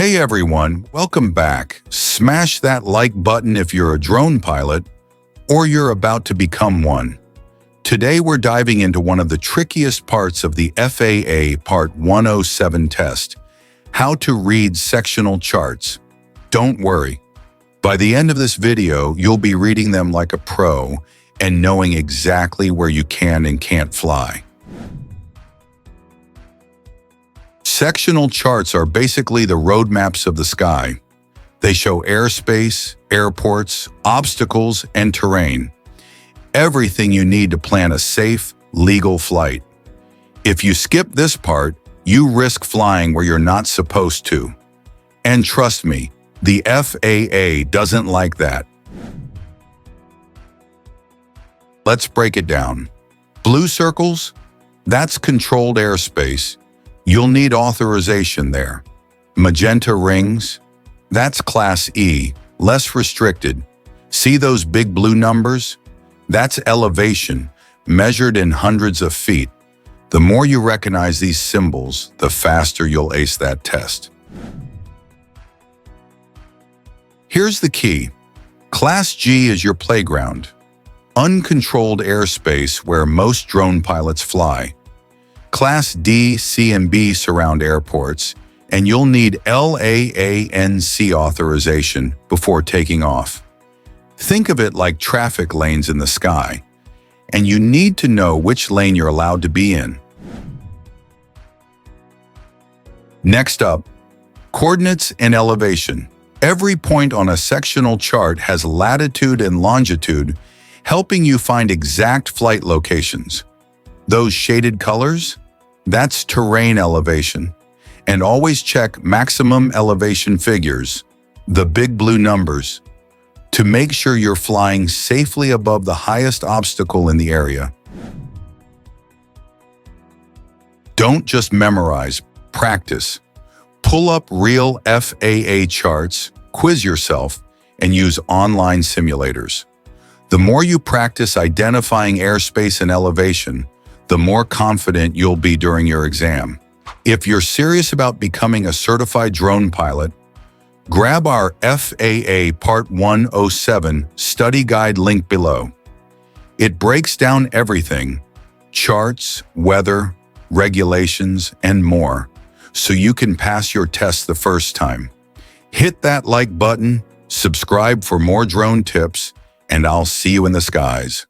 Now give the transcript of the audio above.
Hey everyone, welcome back. Smash that like button if you're a drone pilot or you're about to become one. Today we're diving into one of the trickiest parts of the FAA Part 107 test, how to read sectional charts. Don't worry. By the end of this video, you'll be reading them like a pro and knowing exactly where you can and can't fly. Sectional charts are basically the roadmaps of the sky. They show airspace, airports, obstacles, and terrain. Everything you need to plan a safe, legal flight. If you skip this part, you risk flying where you're not supposed to. And trust me, the FAA doesn't like that. Let's break it down. Blue circles? That's controlled airspace. You'll need authorization there. Magenta rings? That's Class E, less restricted. See those big blue numbers? That's elevation, measured in hundreds of feet. The more you recognize these symbols, the faster you'll ace that test. Here's the key. Class G is your playground. Uncontrolled airspace where most drone pilots fly. Class D, C, and B surround airports, and you'll need LAANC authorization before taking off. Think of it like traffic lanes in the sky, and you need to know which lane you're allowed to be in. Next up, coordinates and elevation. Every point on a sectional chart has latitude and longitude, helping you find exact flight locations. Those shaded colors? That's terrain elevation. And always check maximum elevation figures, the big blue numbers, to make sure you're flying safely above the highest obstacle in the area. Don't just memorize, practice. Pull up real FAA charts, quiz yourself, and use online simulators. The more you practice identifying airspace and elevation, the more confident you'll be during your exam. If you're serious about becoming a certified drone pilot, grab our FAA Part 107 study guide link below. It breaks down everything, charts, weather, regulations, and more, so you can pass your test the first time. Hit that like button, subscribe for more drone tips, and I'll see you in the skies.